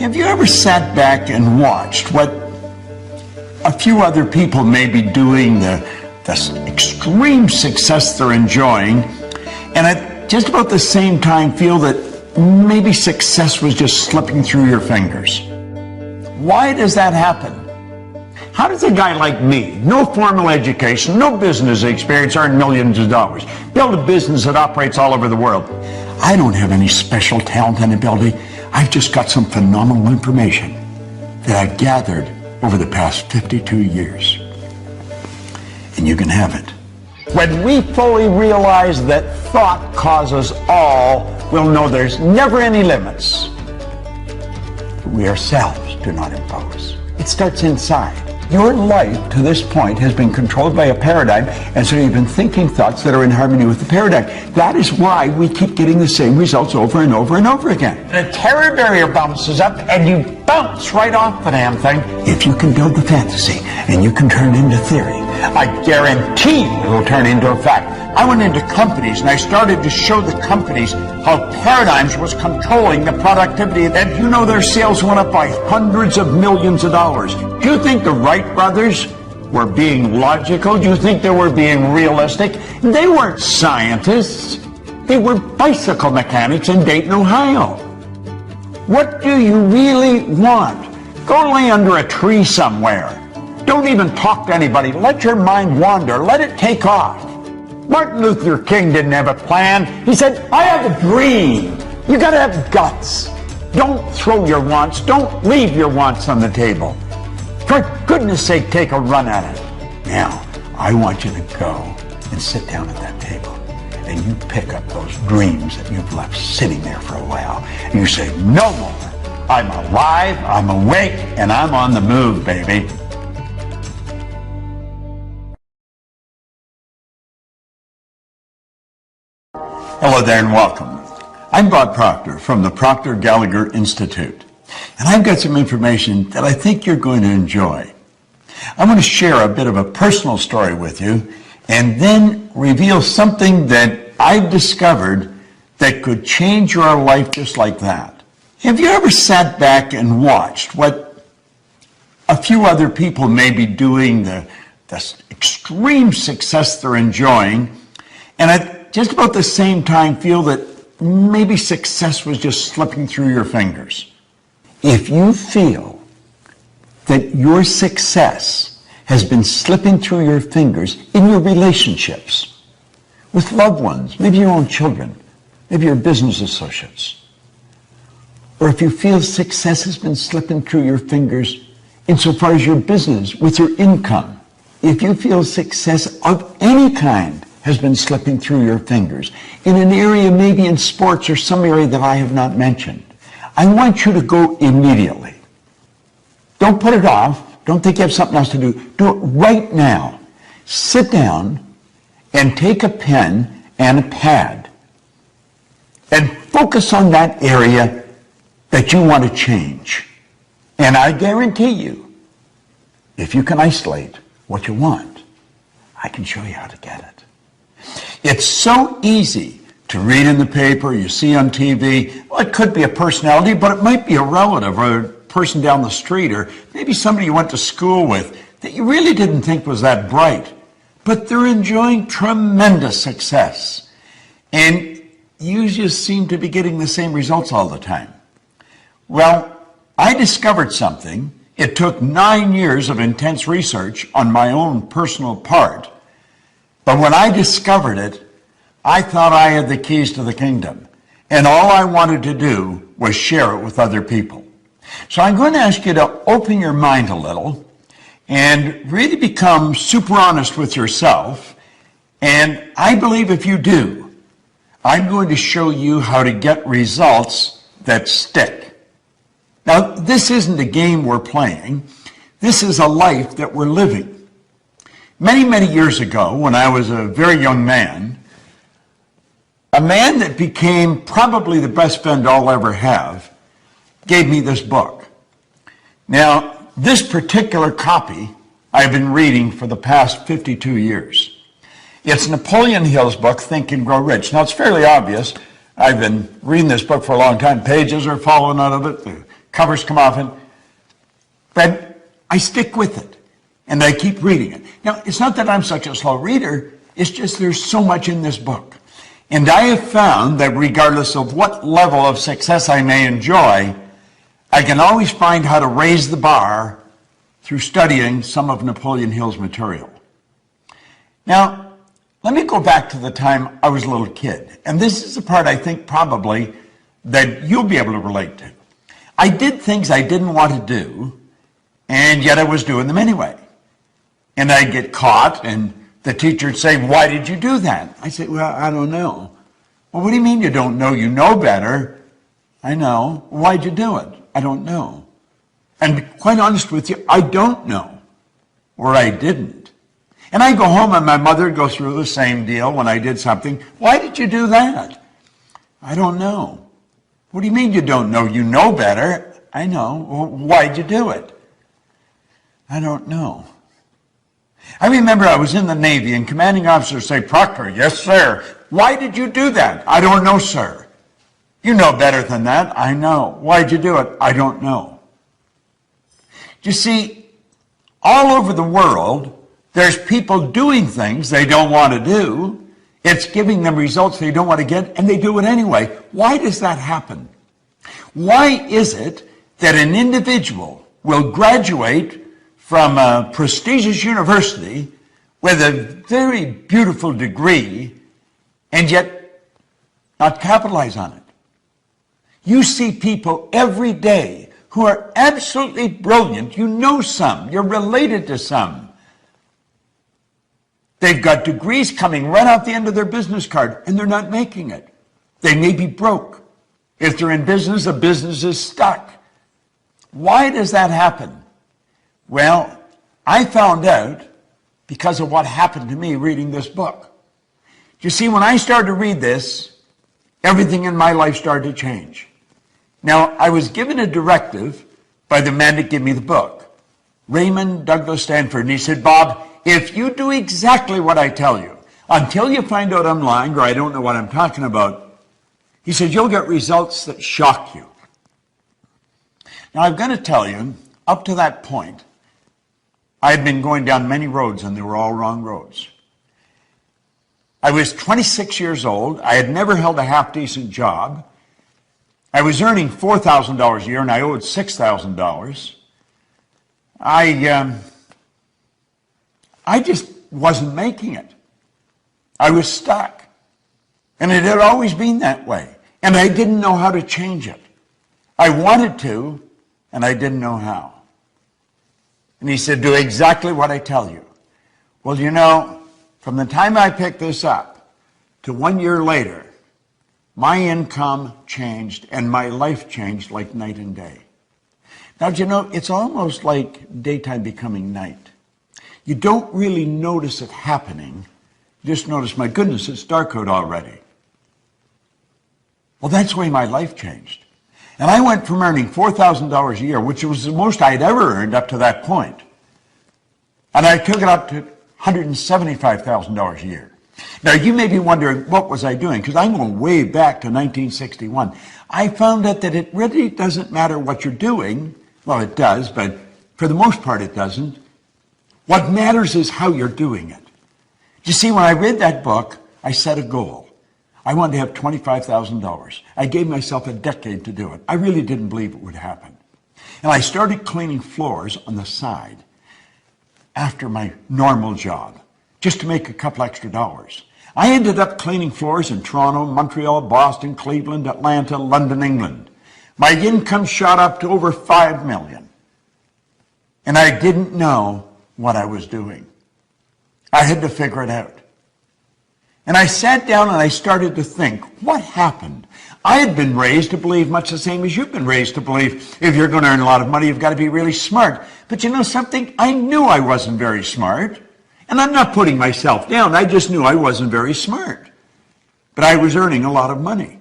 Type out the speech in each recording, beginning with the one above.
Have you ever sat back and watched what a few other people may be doing, the extreme success they're enjoying, and at just about the same time feel that maybe success was just slipping through your fingers? Why does that happen? How does a guy like me, no formal education, no business experience, earn millions of dollars, build a business that operates all over the world? I don't have any special talent and ability. I've just got some phenomenal information that I've gathered over the past 52 years. And you can have it. When we fully realize that thought causes all, we'll know there's never any limits. We ourselves do not impose. It starts inside. Your life to this point has been controlled by a paradigm, and so you've been thinking thoughts that are in harmony with the paradigm. That is why we keep getting the same results over and over and over again. The terror barrier bounces up, and you bounce right off the damn thing. If you can build the fantasy, and you can turn it into theory, I guarantee it will turn into a fact. I went into companies, and I started to show the companies how paradigms was controlling the productivity. And you know, their sales went up by hundreds of millions of dollars. Do you think the Wright brothers were being logical? Do you think they were being realistic? They weren't scientists. They were bicycle mechanics in Dayton, Ohio. What do you really want? Go lay under a tree somewhere. Don't even talk to anybody. Let your mind wander. Let it take off. Martin Luther King didn't have a plan. He said, I have a dream. You gotta have guts. Don't throw your wants. Don't leave your wants on the table. For goodness sake, take a run at it. Now, I want you to go and sit down at that table, and you pick up those dreams that you've left sitting there for a while, and you say, no more. I'm alive, I'm awake, and I'm on the move, baby. Hello there and welcome. I'm Bob Proctor from the Proctor Gallagher Institute, and I've got some information that I think you're going to enjoy. I'm going to share a bit of a personal story with you and then reveal something that I've discovered that could change your life just like that. Have you ever sat back and watched what a few other people may be doing, the extreme success they're enjoying, and at just about the same time feel that maybe success was just slipping through your fingers? If you feel that your success has been slipping through your fingers in your relationships with loved ones, maybe your own children, maybe your business associates, or if you feel success has been slipping through your fingers insofar as your business, with your income, if you feel success of any kind has been slipping through your fingers in an area, maybe in sports or some area that I have not mentioned, I want you to go immediately. Don't put it off. Don't think you have something else to do. Do it right now. Sit down and take a pen and a pad and focus on that area that you want to change. And I guarantee you, if you can isolate what you want, I can show you how to get it. It's so easy to read in the paper, you see on TV. Well, it could be a personality, but it might be a relative or a person down the street, or maybe somebody you went to school with that you really didn't think was that bright, but they're enjoying tremendous success. And you just seem to be getting the same results all the time. Well, I discovered something. It took 9 years of intense research on my own personal part. But when I discovered it, I thought I had the keys to the kingdom. And all I wanted to do was share it with other people. So I'm going to ask you to open your mind a little and really become super honest with yourself. And I believe if you do, I'm going to show you how to get results that stick. Now, this isn't a game we're playing. This is a life that we're living. Many, many years ago, when I was a very young man, a man that became probably the best friend I'll ever have gave me this book. Now, this particular copy I've been reading for the past 52 years. It's Napoleon Hill's book, Think and Grow Rich. Now, it's fairly obvious. I've been reading this book for a long time. Pages are falling out of it. The covers come off, but I stick with it, and I keep reading it. Now, it's not that I'm such a slow reader, it's just there's so much in this book. And I have found that regardless of what level of success I may enjoy, I can always find how to raise the bar through studying some of Napoleon Hill's material. Now, let me go back to the time I was a little kid. And this is the part I think probably that you'll be able to relate to. I did things I didn't want to do, and yet I was doing them anyway. And I'd get caught, and the teacher would say, "Why did you do that?" I said, "Well, I don't know." "Well, what do you mean you don't know? You know better." "I know." "Why'd you do it?" "I don't know." And quite honest with you, I don't know, or I didn't. And I go home and my mother would go through the same deal when I did something. "Why did you do that?" "I don't know." "What do you mean you don't know? You know better." "I know." "Well, why'd you do it?" "I don't know." I remember I was in the Navy and commanding officers say, "Proctor, yes, sir. Why did you do that?" "I don't know, sir." "You know better than that." "I know." "Why'd you do it?" "I don't know." You see, all over the world, there's people doing things they don't want to do. It's giving them results they don't want to get, and they do it anyway. Why does that happen? Why is it that an individual will graduate from a prestigious university with a very beautiful degree and yet not capitalize on it? You see people every day who are absolutely brilliant. You know some. You're related to some. They've got degrees coming right out the end of their business card, and they're not making it. They may be broke. If they're in business, the business is stuck. Why does that happen? Well, I found out because of what happened to me reading this book. You see, when I started to read this, everything in my life started to change. Now, I was given a directive by the man that gave me the book, Raymond Douglas Stanford, and he said, "Bob, if you do exactly what I tell you, until you find out I'm lying or I don't know what I'm talking about," he said, "you'll get results that shock you." Now, I've got to tell you, up to that point, I had been going down many roads, and they were all wrong roads. I was 26 years old. I had never held a half-decent job. I was earning $4,000 a year, and I owed $6,000. I just wasn't making it. I was stuck. And it had always been that way. And I didn't know how to change it. I wanted to, and I didn't know how. And he said, "Do exactly what I tell you." Well, you know, from the time I picked this up to 1 year later, my income changed and my life changed like night and day. Now, do you know, it's almost like daytime becoming night. You don't really notice it happening. You just notice, my goodness, it's dark out already. Well, that's the way my life changed. And I went from earning $4,000 a year, which was the most I'd ever earned up to that point, and I took it up to $175,000 a year. Now, you may be wondering, what was I doing? Because I'm going way back to 1961. I found out that it really doesn't matter what you're doing. Well, it does, but for the most part, it doesn't. What matters is how you're doing it. You see, when I read that book, I set a goal. I wanted to have $25,000. I gave myself a decade to do it. I really didn't believe it would happen. And I started cleaning floors on the side after my normal job, just to make a couple extra dollars. I ended up cleaning floors in Toronto, Montreal, Boston, Cleveland, Atlanta, London, England. My income shot up to over $5 million. And I didn't know what I was doing. I had to figure it out. And I sat down and I started to think, what happened? I had been raised to believe much the same as you've been raised to believe. If you're going to earn a lot of money, you've got to be really smart. But you know something? I knew I wasn't very smart. And I'm not putting myself down. I just knew I wasn't very smart. But I was earning a lot of money.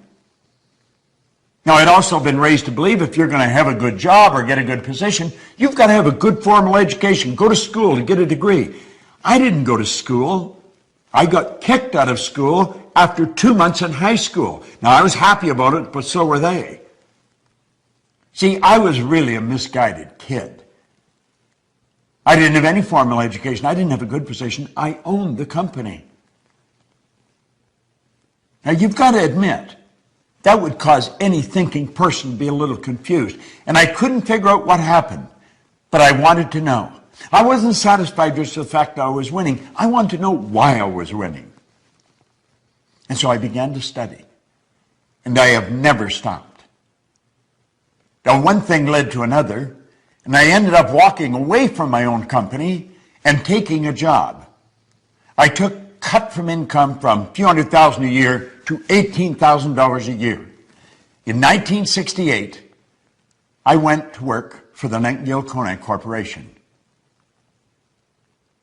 Now, I'd also been raised to believe if you're going to have a good job or get a good position, you've got to have a good formal education, go to school to get a degree. I didn't go to school. I got kicked out of school after 2 months in high school. Now, I was happy about it, but so were they. See, I was really a misguided kid. I didn't have any formal education. I didn't have a good position. I owned the company. Now, you've got to admit, that would cause any thinking person to be a little confused. And I couldn't figure out what happened, but I wanted to know. I wasn't satisfied just with the fact that I was winning. I wanted to know why I was winning. And so I began to study. And I have never stopped. Now, one thing led to another, and I ended up walking away from my own company and taking a job. I took cut from income from a few $100,000 a year to $18,000 a year. In 1968, I went to work for the Nightingale Conant Corporation.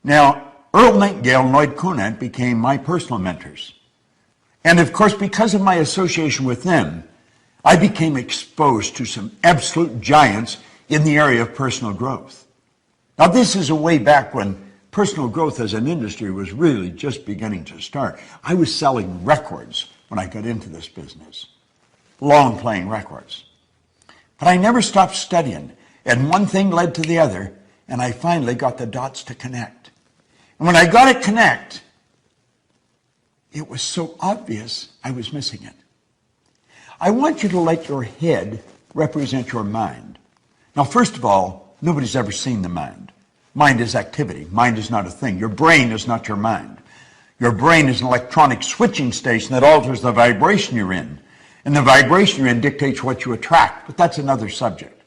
Now, Earl Nightingale and Lloyd Conant became my personal mentors. And of course, because of my association with them, I became exposed to some absolute giants in the area of personal growth. Now, this is a way back when personal growth as an industry was really just beginning to start. I was selling records when I got into this business, long-playing records. But I never stopped studying, and one thing led to the other, and I finally got the dots to connect. And when I got it connect, it was so obvious I was missing it. I want you to let your head represent your mind. Now, first of all, nobody's ever seen the mind. Mind is activity. Mind is not a thing. Your brain is not your mind. Your brain is an electronic switching station that alters the vibration you're in. And the vibration you're in dictates what you attract, but that's another subject.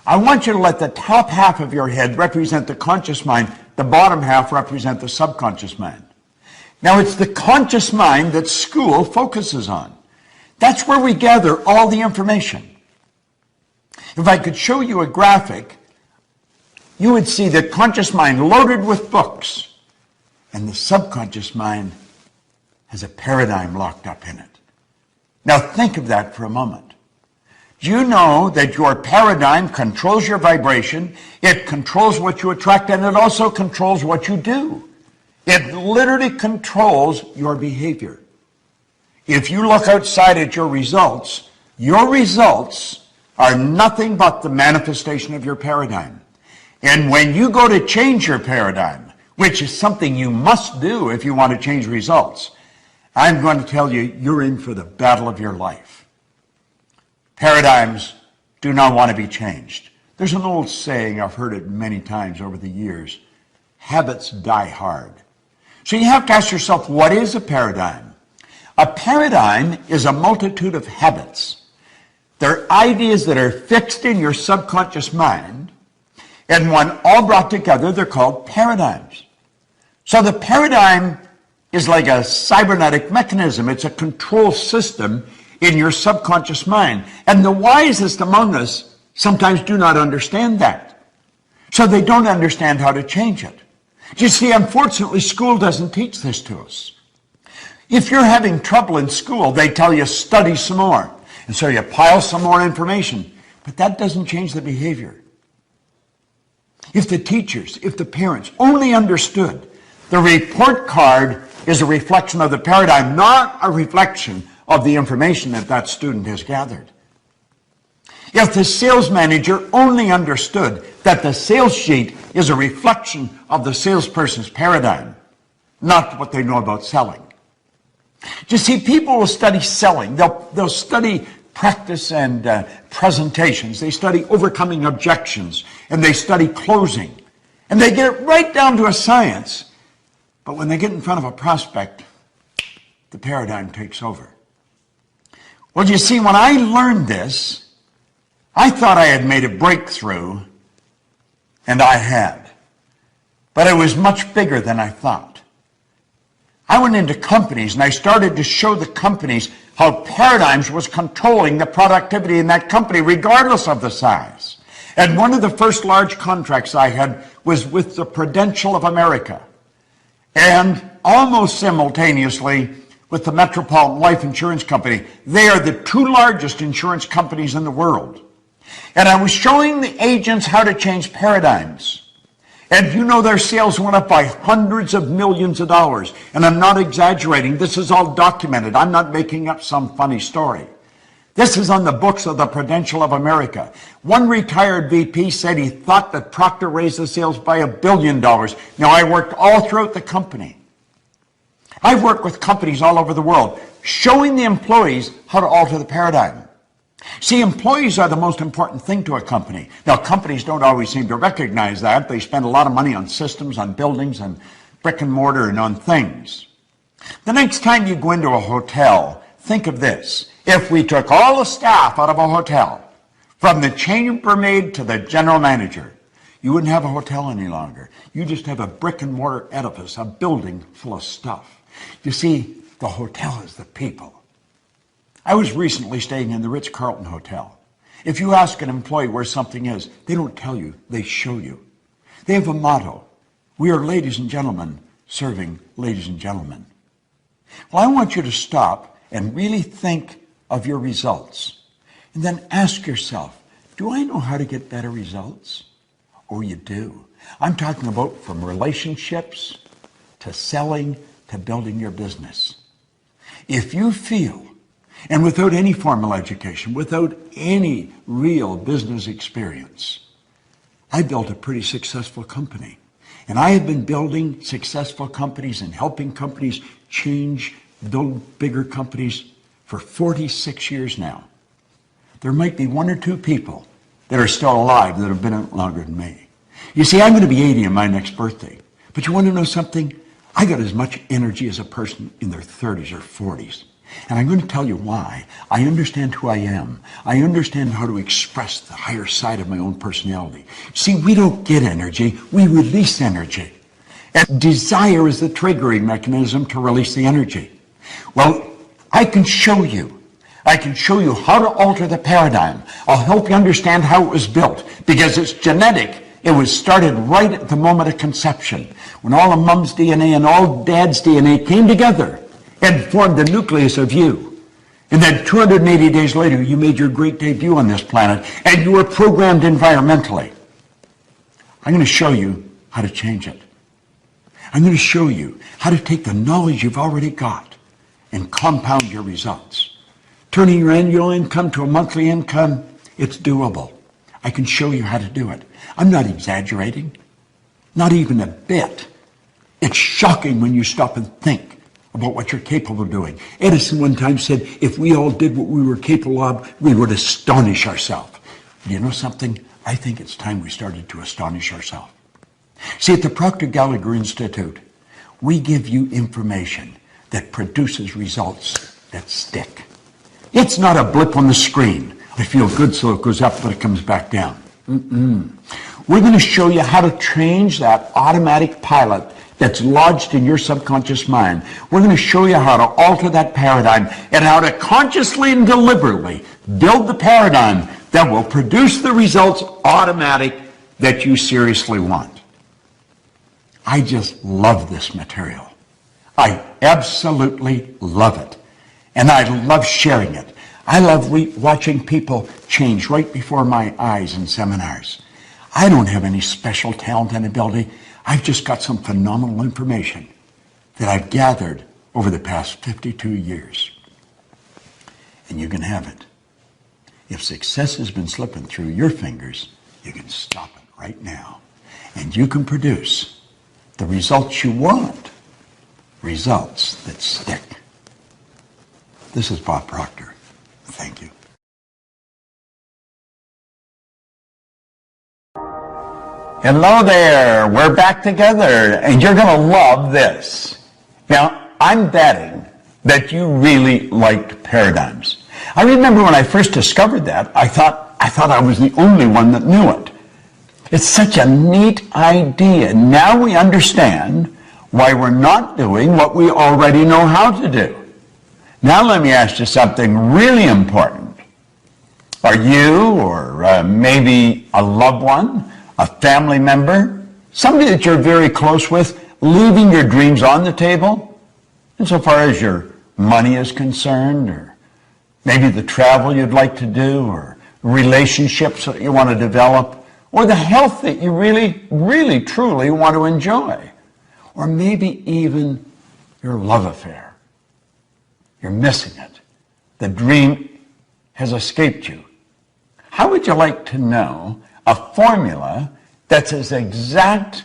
I want you to let the top half of your head represent the conscious mind, the bottom half represent the subconscious mind. Now, it's the conscious mind that school focuses on. That's where we gather all the information. If I could show you a graphic, you would see the conscious mind loaded with books, and the subconscious mind has a paradigm locked up in it. Now think of that for a moment. Do you know that your paradigm controls your vibration, it controls what you attract, and it also controls what you do? It literally controls your behavior. If you look outside at your results are nothing but the manifestation of your paradigm. And when you go to change your paradigm, which is something you must do if you want to change results, I'm going to tell you, you're in for the battle of your life. Paradigms do not want to be changed. There's an old saying, I've heard it many times over the years, habits die hard. So you have to ask yourself, what is a paradigm? A paradigm is a multitude of habits. They're ideas that are fixed in your subconscious mind, and when all brought together, they're called paradigms. So the paradigm is like a cybernetic mechanism. It's a control system in your subconscious mind. And the wisest among us sometimes do not understand that. So they don't understand how to change it. You see, unfortunately, school doesn't teach this to us. If you're having trouble in school, they tell you study some more. And so you pile some more information. But that doesn't change the behavior. If the teachers, if the parents only understood the report card is a reflection of the paradigm, not a reflection of the information that that student has gathered. If the sales manager only understood that the sales sheet is a reflection of the salesperson's paradigm, not what they know about selling. You see, people will study selling. They'll study practice and presentations. They study overcoming objections, and they study closing. And they get it right down to a science. But when they get in front of a prospect, the paradigm takes over. Well, you see, when I learned this, I thought I had made a breakthrough, and I had. But it was much bigger than I thought. I went into companies, and I started to show the companies how paradigms was controlling the productivity in that company, regardless of the size. And one of the first large contracts I had was with the Prudential of America, and almost simultaneously with the Metropolitan Life Insurance Company. They are the two largest insurance companies in the world. And I was showing the agents how to change paradigms. And you know, their sales went up by hundreds of millions of dollars. And I'm not exaggerating. This is all documented. I'm not making up some funny story. This is on the books of the Prudential of America. One retired VP said he thought that Procter raised the sales by $1 billion. Now, I worked all throughout the company. I've worked with companies all over the world, showing the employees how to alter the paradigm. See, employees are the most important thing to a company. Now, companies don't always seem to recognize that. They spend a lot of money on systems, on buildings, on brick and mortar, and on things. The next time you go into a hotel, think of this. If we took all the staff out of a hotel, from the chambermaid to the general manager, you wouldn't have a hotel any longer. You just have a brick and mortar edifice, a building full of stuff. You see, the hotel is the people. I was recently staying in the Ritz-Carlton Hotel. If you ask an employee where something is, they don't tell you, they show you. They have a motto. We are ladies and gentlemen serving ladies and gentlemen. Well, I want you to stop and really think of your results. And then ask yourself, do I know how to get better results? Oh, you do. I'm talking about from relationships to selling to building your business. If you feel, and without any formal education, without any real business experience, I built a pretty successful company. And I have been building successful companies and helping companies change, build bigger companies for 46 years now. There might be 1 or 2 people that are still alive that have been out longer than me. You see, I'm going to be 80 on my next birthday. But you want to know something? I got as much energy as a person in their 30s or 40s. And I'm going to tell you why. I understand who I am. I understand how to express the higher side of my own personality. See, we don't get energy, we release energy. And desire is the triggering mechanism to release the energy. Well, I can show you. I can show you how to alter the paradigm. I'll help you understand how it was built, because it's genetic. It was started right at the moment of conception, when all of mom's DNA and all dad's DNA came together and formed the nucleus of you. And then 280 days later, you made your great debut on this planet, and you were programmed environmentally. I'm going to show you how to change it. I'm going to show you how to take the knowledge you've already got and compound your results. Turning your annual income to a monthly income, it's doable. I can show you how to do it. I'm not exaggerating, not even a bit. It's shocking when you stop and think about what you're capable of doing. Edison one time said, if we all did what we were capable of, we would astonish ourselves. You know something? I think it's time we started to astonish ourselves. See, at the Procter Gallagher Institute, we give you information that produces results that stick. It's not a blip on the screen. I feel good, so it goes up, but it comes back down. We're going to show you how to change that automatic pilot that's lodged in your subconscious mind. We're going to show you how to alter that paradigm and how to consciously and deliberately build the paradigm that will produce the results automatic that you seriously want. I just love this material. I absolutely love it. And I love sharing it. I love watching people change right before my eyes in seminars. I don't have any special talent and ability. I've just got some phenomenal information that I've gathered over the past 52 years. And you can have it. If success has been slipping through your fingers, you can stop it right now. And you can produce the results you want, results that stick. This is Bob Proctor. Thank you. Hello there. We're back together, and you're going to love this. Now, I'm betting that you really liked paradigms. I remember when I first discovered that, I thought I was the only one that knew it. It's such a neat idea. Now we understand why we're not doing what we already know how to do. Now let me ask you something really important. Are you, or maybe a loved one, a family member, somebody that you're very close with, leaving your dreams on the table? Insofar as your money is concerned, or maybe the travel you'd like to do, or relationships that you want to develop, or the health that you really, really, truly want to enjoy, or maybe even your love affair. You're missing it. The dream has escaped you. How would you like to know a formula that's as exact,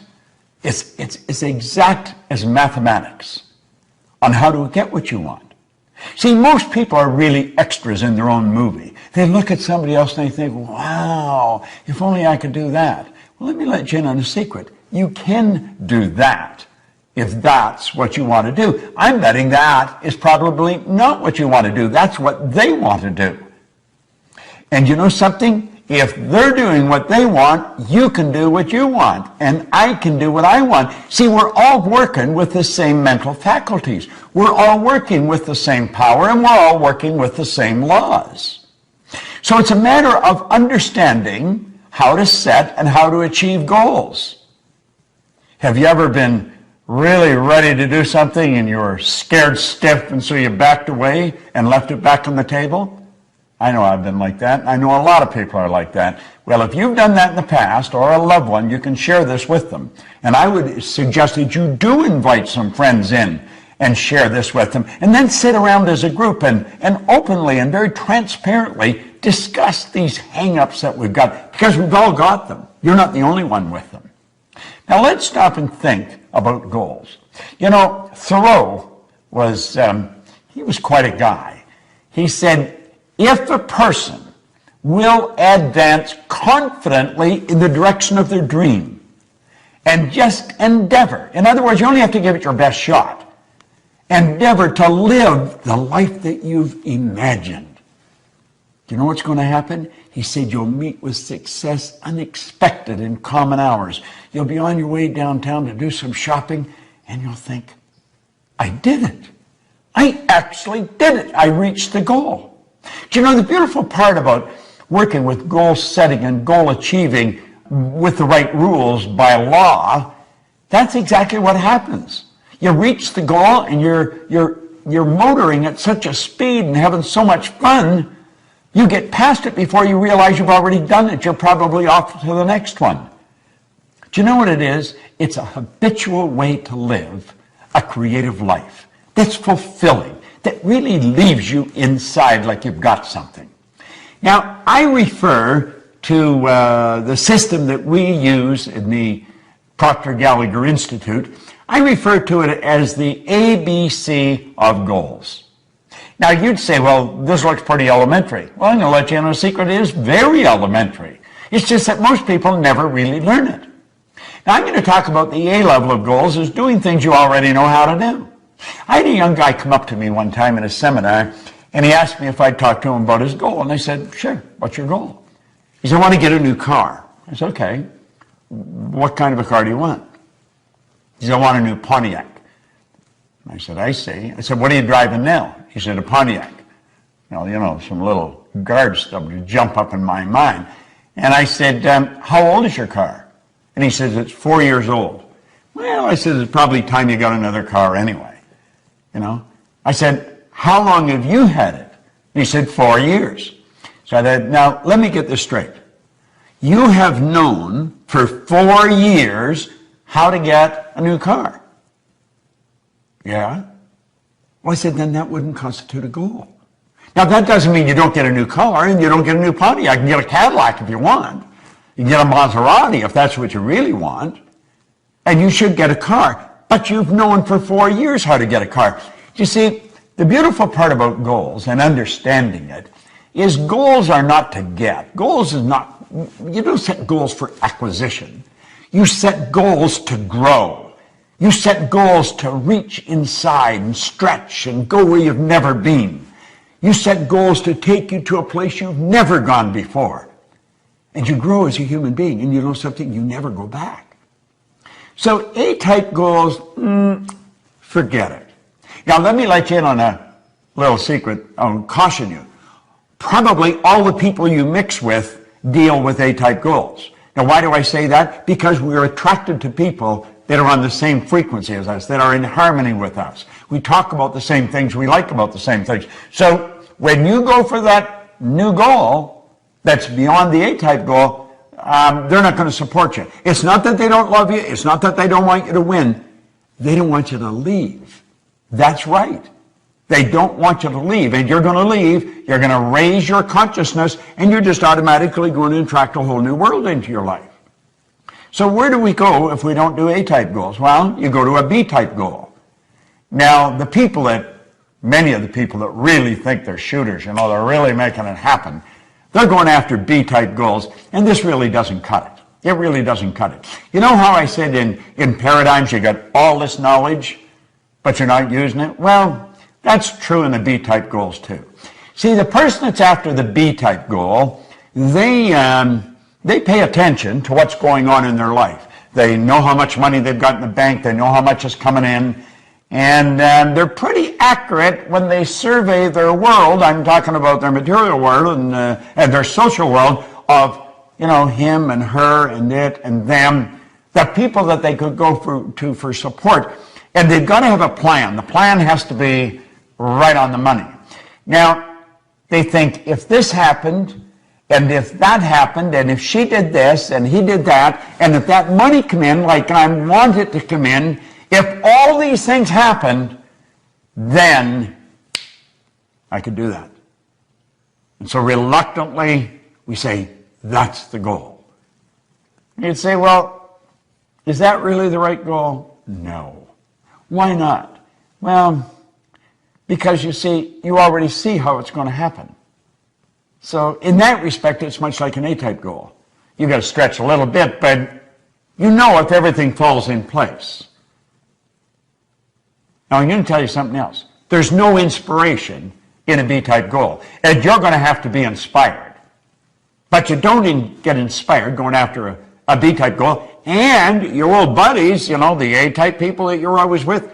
it's as exact as mathematics on how to get what you want? See, most people are really extras in their own movie. They look at somebody else and they think, wow, if only I could do that. Well, let me let you in on a secret. You can do that if that's what you want to do. I'm betting that is probably not what you want to do. That's what they want to do. And you know something? If they're doing what they want, you can do what you want, and I can do what I want. See, we're all working with the same mental faculties. We're all working with the same power, and we're all working with the same laws. So it's a matter of understanding how to set and how to achieve goals. Have you ever been really ready to do something and you were scared stiff, and so you backed away and left it back on the table? I know I've been like that. I know a lot of people are like that. Well, if you've done that in the past, or a loved one, you can share this with them. And I would suggest that you do invite some friends in and share this with them, and then sit around as a group and openly and very transparently discuss these hang-ups that we've got, because we've all got them. You're not the only one with them. Now let's stop and think about goals. You know, Thoreau was, he was quite a guy. He said, if a person will advance confidently in the direction of their dream and just endeavor, in other words, you only have to give it your best shot, endeavor to live the life that you've imagined. Do you know what's going to happen? He said you'll meet with success unexpected in common hours. You'll be on your way downtown to do some shopping, and you'll think, I did it. I actually did it. I reached the goal. Do you know the beautiful part about working with goal setting and goal achieving with the right rules by law? That's exactly what happens. You reach the goal and you're motoring at such a speed and having so much fun, you get past it before you realize you've already done it. You're probably off to the next one. Do you know what it is? It's a habitual way to live a creative life that's fulfilling, that really leaves you inside like you've got something. Now, I refer to the system that we use in the Proctor Gallagher Institute. I refer to it as the ABC of goals. Now, you'd say, well, this looks pretty elementary. Well, I'm going to let you in on a secret. It is very elementary. It's just that most people never really learn it. Now, I'm going to talk about the A level of goals as doing things you already know how to do. I had a young guy come up to me one time in a seminar, and he asked me if I'd talk to him about his goal. And I said, sure, what's your goal? He said, I want to get a new car. I said, okay, what kind of a car do you want? He said, I want a new Pontiac. I said, I see. I said, what are you driving now? He said, a Pontiac. Well, you know, some little guard stuff to jump up in my mind. And I said, how old is your car? And he says, it's 4 years old. Well, I said, it's probably time you got another car anyway. You know, I said, how long have you had it? And he said, 4 years. So I said, now let me get this straight. You have known for 4 years how to get a new car. Yeah? Well, I said, then that wouldn't constitute a goal. Now, that doesn't mean you don't get a new car and you don't get a new Pontiac. You can get a Cadillac if you want. You can get a Maserati if that's what you really want. And you should get a car. But you've known for 4 years how to get a car. You see, the beautiful part about goals and understanding it is goals are not to get. Goals is not, you don't set goals for acquisition. You set goals to grow. You set goals to reach inside and stretch and go where you've never been. You set goals to take you to a place you've never gone before. And you grow as a human being, and you know something, you never go back. So A-type goals, forget it. Now let me let you in on a little secret. I'll caution you. Probably all the people you mix with deal with A-type goals. Now why do I say that? Because we're attracted to people that are on the same frequency as us, that are in harmony with us. We talk about the same things, we like about the same things. So when you go for that new goal that's beyond the A-type goal, they're not going to support you. It's not that they don't love you. It's not that they don't want you to win. They don't want you to leave. That's right. They don't want you to leave, and you're going to leave. You're going to raise your consciousness, and you're just automatically going to attract a whole new world into your life. So where do we go if we don't do A-type goals? Well, you go to a B-type goal. Now, many of the people that really think they're shooters, they're really making it happen, they're going after B-type goals, and this really doesn't cut it. It really doesn't cut it. You know how I said in paradigms you got all this knowledge, but you're not using it? Well, that's true in the B-type goals too. See, the person that's after the B-type goal, they pay attention to what's going on in their life. They know how much money they've got in the bank. They know how much is coming in. And they're pretty accurate when they survey their world. I'm talking about their material world and their social world of, him and her and it and them, the people that they could go to for support. And they've got to have a plan. The plan has to be right on the money. Now, they think if this happened, and if that happened, and if she did this, and he did that, and if that money come in like I want it to come in, if all these things happened, then I could do that. And so reluctantly, we say, that's the goal. And you'd say, well, is that really the right goal? No. Why not? Well, because you see, you already see how it's going to happen. So in that respect, it's much like an A-type goal. You've got to stretch a little bit, but you know if everything falls in place. Now, I'm going to tell you something else. There's no inspiration in a B-type goal, and you're going to have to be inspired. But you don't get inspired going after a B-type goal, and your old buddies, the A-type people that you're always with,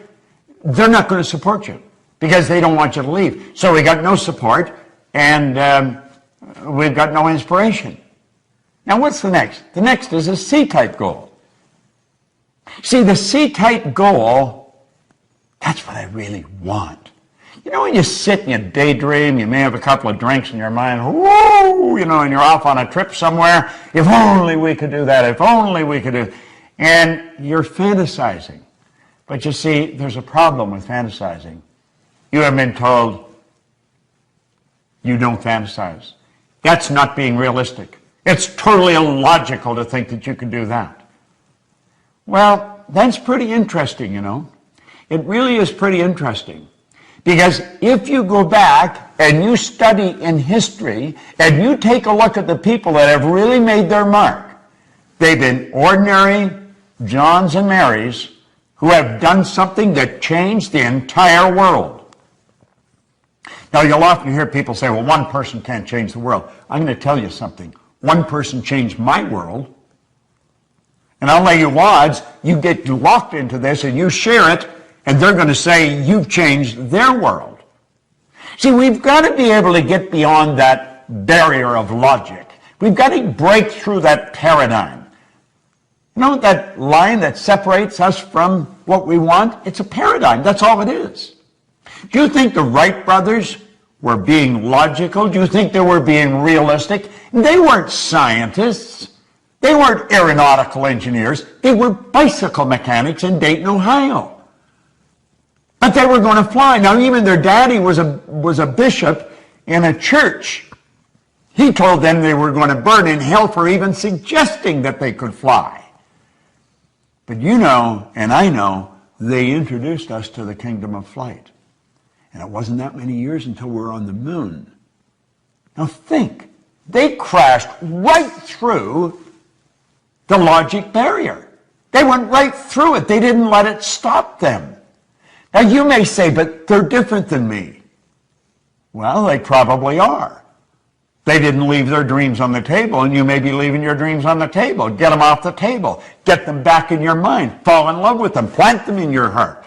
they're not going to support you because they don't want you to leave. So we got no support, and we've got no inspiration. Now, what's the next? The next is a C-type goal. See, the C-type goal, that's what I really want. When you sit and you daydream, you may have a couple of drinks in your mind, whoa, and you're off on a trip somewhere. If only we could do that. If only we could do. And you're fantasizing. But you see, there's a problem with fantasizing. You have been told you don't fantasize. That's not being realistic. It's totally illogical to think that you can do that. Well, that's pretty interesting, It really is pretty interesting. Because if you go back and you study in history and you take a look at the people that have really made their mark, they've been ordinary Johns and Marys who have done something that changed the entire world. Now, you'll often hear people say, well, one person can't change the world. I'm going to tell you something. One person changed my world. And I'll lay you odds, you get locked into this and you share it, and they're going to say you've changed their world. See, we've got to be able to get beyond that barrier of logic. We've got to break through that paradigm. That line that separates us from what we want? It's a paradigm. That's all it is. Do you think the Wright brothers were being logical? Do you think they were being realistic? They weren't scientists. They weren't aeronautical engineers. They were bicycle mechanics in Dayton, Ohio. But they were going to fly. Now, even their daddy was a bishop in a church. He told them they were going to burn in hell for even suggesting that they could fly. But and I know, they introduced us to the kingdom of flight. And it wasn't that many years until we were on the moon. Now think, they crashed right through the logic barrier. They went right through it. They didn't let it stop them. Now you may say, but they're different than me. Well, they probably are. They didn't leave their dreams on the table, and you may be leaving your dreams on the table. Get them off the table. Get them back in your mind. Fall in love with them. Plant them in your heart.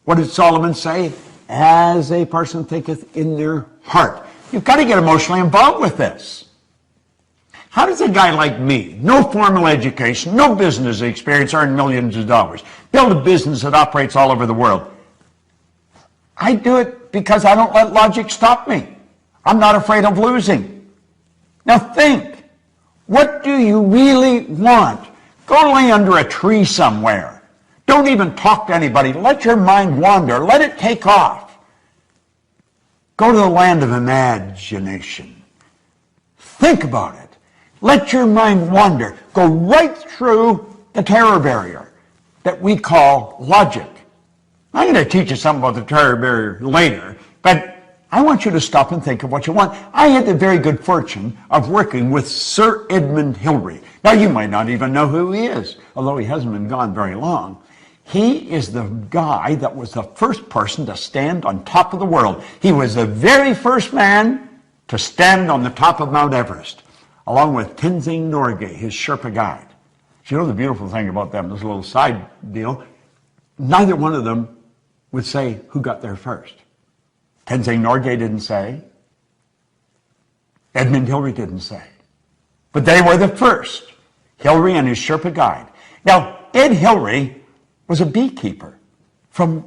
What did Solomon say? As a person thinketh in their heart. You've got to get emotionally involved with this. How does a guy like me, no formal education, no business experience, earn millions of dollars, build a business that operates all over the world? I do it because I don't let logic stop me. I'm not afraid of losing. Now think, what do you really want? Go lay under a tree somewhere. Don't even talk to anybody. Let your mind wander. Let it take off. Go to the land of imagination. Think about it. Let your mind wander. Go right through the terror barrier that we call logic. I'm going to teach you something about the terror barrier later, but I want you to stop and think of what you want. I had the very good fortune of working with Sir Edmund Hillary. Now, you might not even know who he is, although he hasn't been gone very long. He is the guy that was the first person to stand on top of the world. He was the very first man to stand on the top of Mount Everest, along with Tenzing Norgay, his Sherpa guide. So you know the beautiful thing about them, this little side deal, neither one of them would say who got there first. Tenzing Norgay didn't say. Edmund Hillary didn't say. But they were the first, Hillary and his Sherpa guide. Now, Ed Hillary was a beekeeper from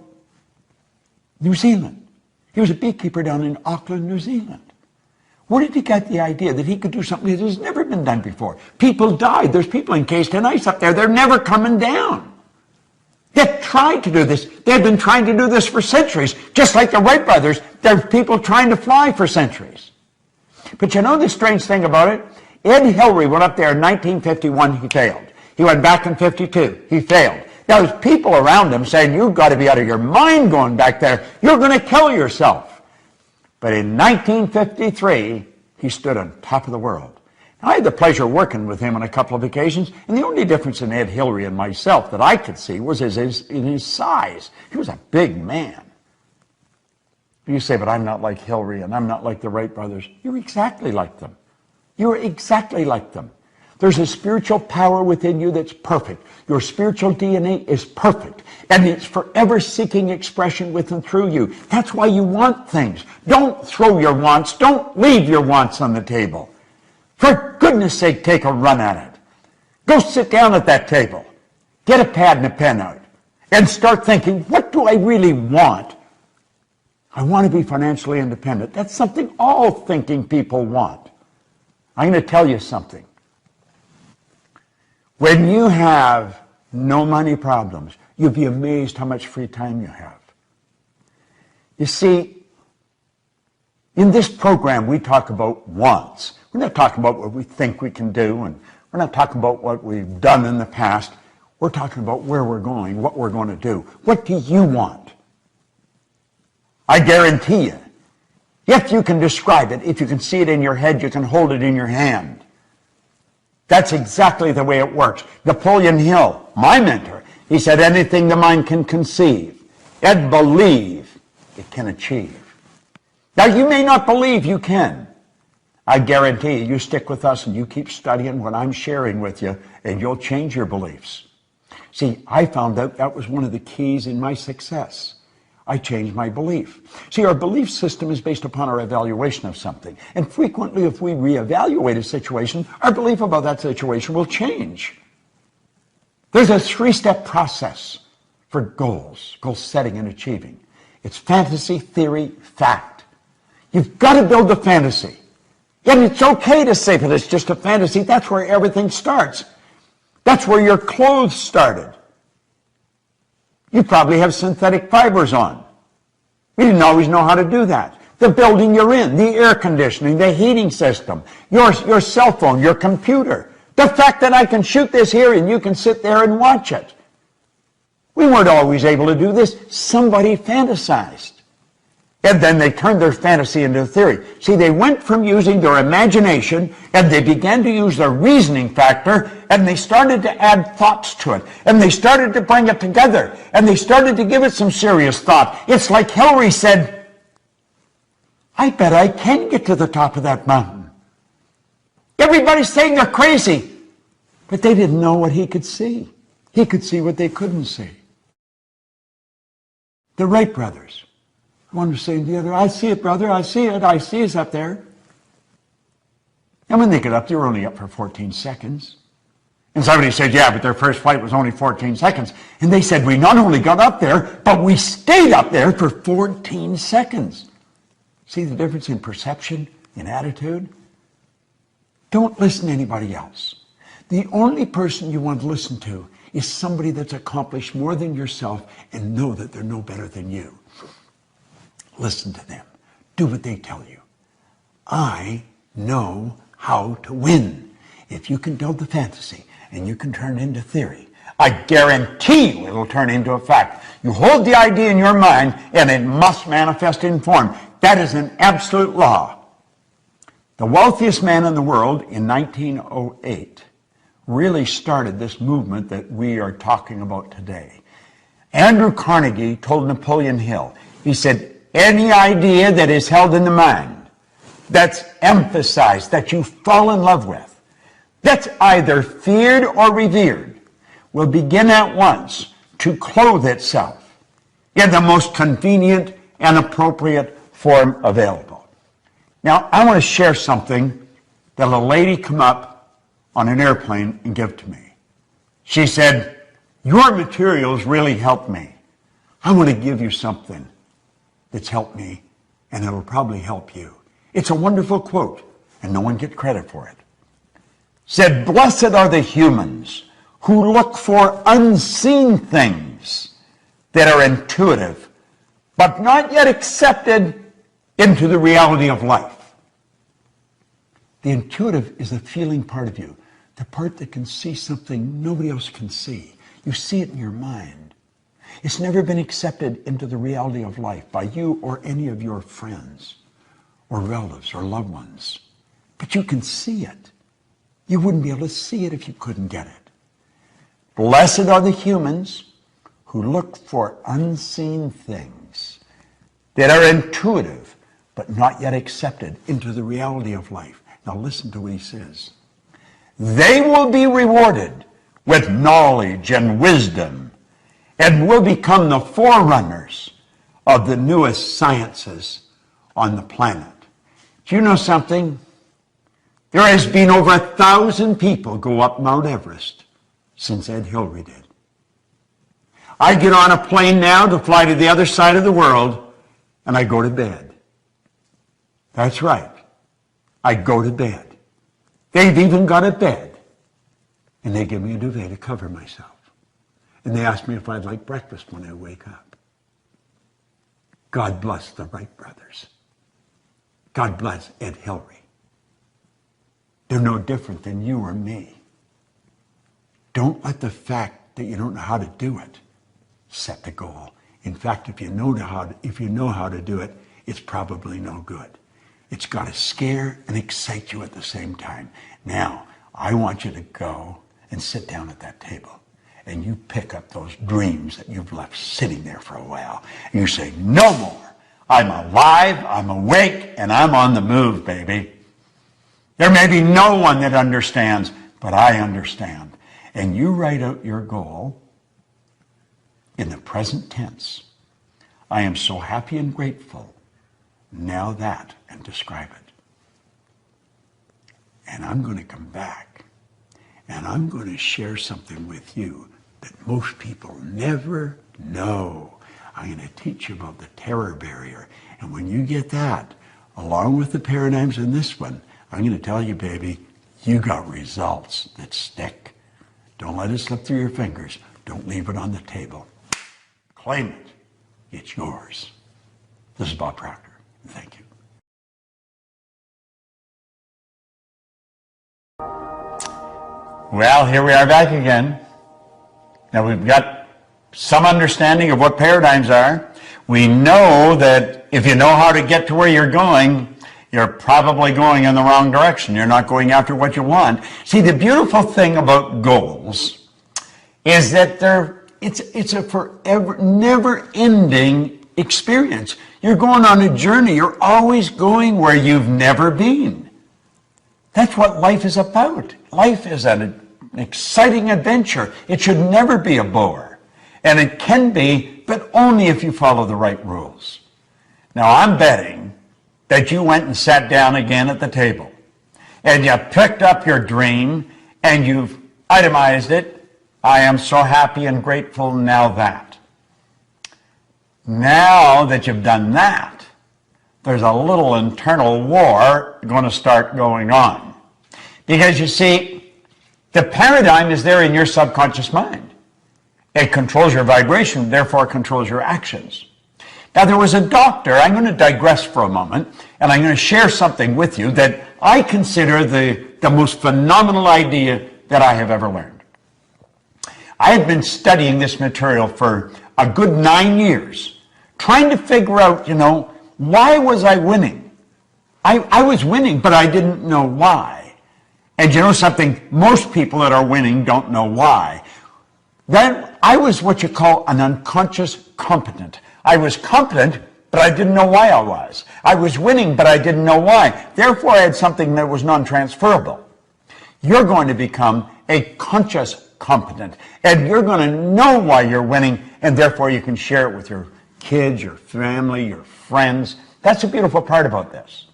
New Zealand. He was a beekeeper down in Auckland, New Zealand. Where did he get the idea that he could do something that has never been done before? People died. There's people encased in ice up there. They're never coming down. They tried to do this. They've been trying to do this for centuries. Just like the Wright brothers, there's people trying to fly for centuries. But you know the strange thing about it? Ed Hillary went up there in 1951, he failed. He went back in 52, he failed. Now there's people around him saying, you've got to be out of your mind going back there. You're going to kill yourself. But in 1953, he stood on top of the world. I had the pleasure of working with him on a couple of occasions, and the only difference in Ed Hillary and myself that I could see was in his size. He was a big man. You say, but I'm not like Hillary, and I'm not like the Wright brothers. You're exactly like them. You're exactly like them. There's a spiritual power within you that's perfect. Your spiritual DNA is perfect, and it's forever seeking expression with and through you. That's why you want things. Don't throw your wants. Don't leave your wants on the table. For goodness sake, take a run at it. Go sit down at that table. Get a pad and a pen out and start thinking, what do I really want? I want to be financially independent. That's something all thinking people want. I'm going to tell you something. When you have no money problems, you'll be amazed how much free time you have. You see, in this program, we talk about wants. We're not talking about what we think we can do, and we're not talking about what we've done in the past. We're talking about where we're going, what we're going to do. What do you want? I guarantee you, if you can describe it, if you can see it in your head, you can hold it in your hand. That's exactly the way it works. Napoleon Hill, my mentor, he said anything the mind can conceive and believe, it can achieve. Now, you may not believe you can. I guarantee you stick with us and you keep studying what I'm sharing with you, and you'll change your beliefs. See, I found out that was one of the keys in my success. I changed my belief. See, our belief system is based upon our evaluation of something. And frequently, if we reevaluate a situation, our belief about that situation will change. There's a three-step process for goals, goal setting and achieving. It's fantasy, theory, fact. You've got to build the fantasy. And it's okay to say that it's just a fantasy. That's where everything starts. That's where your clothes started. You probably have synthetic fibers on. We didn't always know how to do that. The building you're in, the air conditioning, the heating system, your cell phone, your computer. The fact that I can shoot this here and you can sit there and watch it. We weren't always able to do this. Somebody fantasized. And then they turned their fantasy into theory. See, they went from using their imagination and they began to use their reasoning factor, and they started to add thoughts to it. And they started to bring it together. And they started to give it some serious thought. It's like Hillary said, I bet I can get to the top of that mountain. Everybody's saying they're crazy. But they didn't know what he could see. He could see what they couldn't see. The Wright brothers. One was saying to the other, I see it, brother, I see it, I see us up there. And when they got up, they were only up for 14 seconds. And somebody said, yeah, but their first flight was only 14 seconds. And they said, we not only got up there, but we stayed up there for 14 seconds. See the difference in perception, in attitude? Don't listen to anybody else. The only person you want to listen to is somebody that's accomplished more than yourself and know that they're no better than you. Listen to them. do what they tell you. I know how to win. If you can build the fantasy and you can turn it into theory, I guarantee you it'll turn into a fact. You hold the idea in your mind and it must manifest in form. That is an absolute law. The wealthiest man in the world in 1908 really started this movement that we are talking about today. Andrew Carnegie told Napoleon Hill, he said, any idea that is held in the mind, that's emphasized, that you fall in love with, that's either feared or revered, will begin at once to clothe itself in the most convenient and appropriate form available. Now, I want to share something that a lady come up on an airplane and give to me. She said, your materials really helped me. I want to give you something that's helped me, and it'll probably help you. It's a wonderful quote, and no one gets credit for it. Said, blessed are the humans who look for unseen things that are intuitive, but not yet accepted into the reality of life. The intuitive is the feeling part of you, the part that can see something nobody else can see. You see it in your mind. It's never been accepted into the reality of life by you or any of your friends or relatives or loved ones. But you can see it. You wouldn't be able to see it if you couldn't get it. Blessed are the humans who look for unseen things that are intuitive but not yet accepted into the reality of life. Now listen to what he says. They will be rewarded with knowledge and wisdom and will become the forerunners of the newest sciences on the planet. Do you know something? There has been over 1,000 people go up Mount Everest since Ed Hillary did. I get on a plane now to fly to the other side of the world, and I go to bed. That's right. I go to bed. They've even got a bed, and they give me a duvet to cover myself. And they ask me if I'd like breakfast when I wake up. God bless the Wright brothers. God bless Ed Hillary. They're no different than you or me. Don't let the fact that you don't know how to do it set the goal. In fact, if you know how to do it, it's probably no good. It's got to scare and excite you at the same time. Now, I want you to go and sit down at that table, and you pick up those dreams that you've left sitting there for a while, and you say, no more. I'm alive, I'm awake, and I'm on the move, baby. There may be no one that understands, but I understand. And you write out your goal in the present tense. I am so happy and grateful. Now that, and describe it. And I'm going to come back, and I'm going to share something with you that most people never know. I'm going to teach you about the terror barrier. And when you get that, along with the paradigms in this one, I'm going to tell you, baby, you got results that stick. Don't let it slip through your fingers. Don't leave it on the table. Claim it. It's yours. This is Bob Proctor. Thank you. Well, here we are back again. Now we've got some understanding of what paradigms are. We know that if you know how to get to where you're going, you're probably going in the wrong direction. You're not going after what you want. See, the beautiful thing about goals is that it's a forever, never-ending experience. You're going on a journey. You're always going where you've never been. That's what life is about. Life is an exciting adventure. It should never be a bore. And it can be, but only if you follow the right rules. Now, I'm betting that you went and sat down again at the table and you picked up your dream and you've itemized it. I am so happy and grateful now that. Now that you've done that, there's a little internal war going to start going on. Because you see, the paradigm is there in your subconscious mind. It controls your vibration, therefore controls your actions. Now, there was a doctor, I'm going to digress for a moment, and I'm going to share something with you that I consider the most phenomenal idea that I have ever learned. I had been studying this material for a good 9 years, trying to figure out, why was I winning? I was winning, but I didn't know why. And you know something? Most people that are winning don't know why. Then I was what you call an unconscious competent. I was competent, but I didn't know why I was. I was winning, but I didn't know why. Therefore, I had something that was non-transferable. You're going to become a conscious competent, and you're going to know why you're winning, and therefore you can share it with your kids, your family, your friends. That's the beautiful part about this.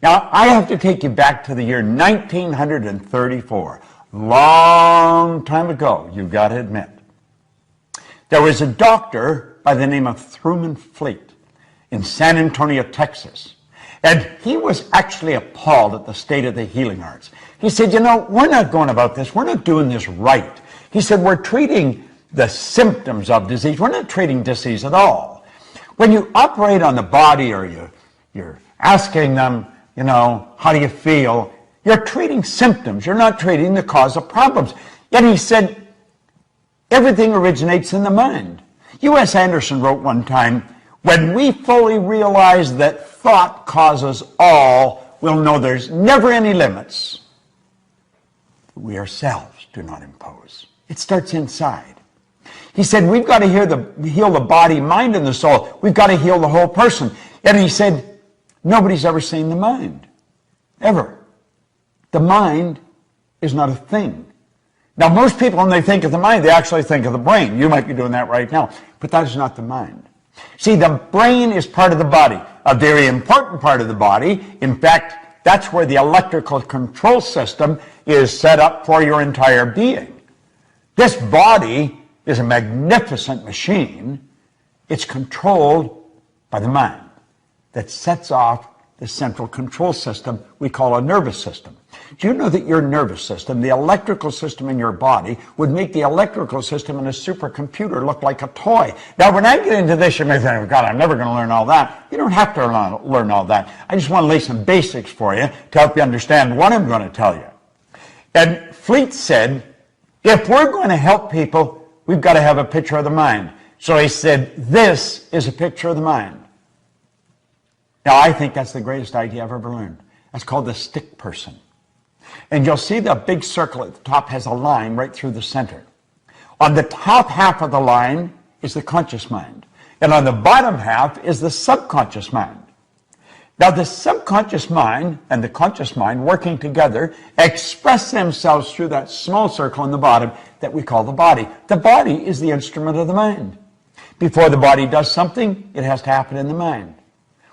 Now, I have to take you back to the year 1934. Long time ago, you've got to admit. There was a doctor by the name of Truman Fleet in San Antonio, Texas. And he was actually appalled at the state of the healing arts. He said, we're not going about this. We're not doing this right. He said, we're treating the symptoms of disease. We're not treating disease at all. When you operate on the body or you're asking them, how do you feel? You're treating symptoms. You're not treating the cause of problems. Yet he said, everything originates in the mind. U.S. Anderson wrote one time, when we fully realize that thought causes all, we'll know there's never any limits. We ourselves do not impose. It starts inside. He said, we've got to heal the body, mind, and the soul. We've got to heal the whole person. And he said, nobody's ever seen the mind. Ever. The mind is not a thing. Now, most people, when they think of the mind, they actually think of the brain. You might be doing that right now. But that is not the mind. See, the brain is part of the body, a very important part of the body. In fact, that's where the electrical control system is set up for your entire being. This body is a magnificent machine. It's controlled by the mind that sets off the central control system we call a nervous system. Do you know that your nervous system, the electrical system in your body, would make the electrical system in a supercomputer look like a toy? Now, when I get into this, you may think, God, I'm never going to learn all that. You don't have to learn all that. I just want to lay some basics for you to help you understand what I'm going to tell you. And Fleet said, if we're going to help people, we've got to have a picture of the mind. So he said, this is a picture of the mind. Now, I think that's the greatest idea I've ever learned. That's called the stick person. And you'll see the big circle at the top has a line right through the center. On the top half of the line is the conscious mind. And on the bottom half is the subconscious mind. Now, the subconscious mind and the conscious mind working together express themselves through that small circle on the bottom that we call the body. The body is the instrument of the mind. Before the body does something, it has to happen in the mind.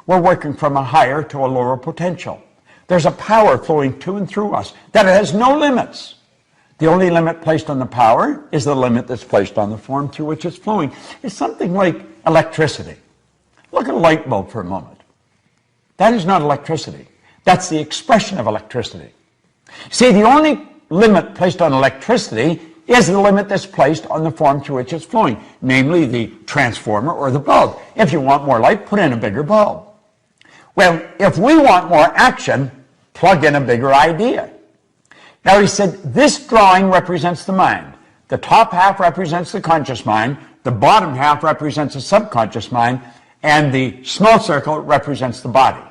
We're working from a higher to a lower potential. There's a power flowing to and through us that has no limits. The only limit placed on the power is the limit that's placed on the form through which it's flowing. It's something like electricity. Look at a light bulb for a moment. That is not electricity. That's the expression of electricity. See, the only limit placed on electricity is the limit that's placed on the form through which it's flowing, namely the transformer or the bulb. If you want more light, put in a bigger bulb. Well, if we want more action, plug in a bigger idea. Now, he said, this drawing represents the mind. The top half represents the conscious mind, the bottom half represents the subconscious mind, and the small circle represents the body.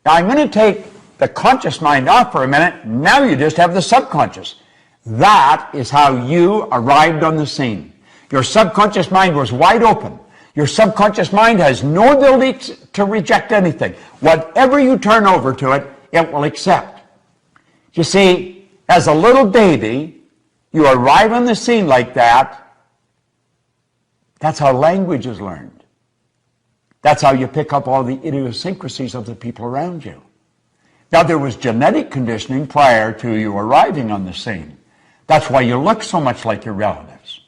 Now, I'm going to take the conscious mind off for a minute. Now you just have the subconscious. That is how you arrived on the scene. Your subconscious mind was wide open. Your subconscious mind has no ability to reject anything. Whatever you turn over to it, it will accept. You see, as a little baby, you arrive on the scene like that. That's how language is learned. That's how you pick up all the idiosyncrasies of the people around you. Now, there was genetic conditioning prior to you arriving on the scene. That's why you look so much like your relatives.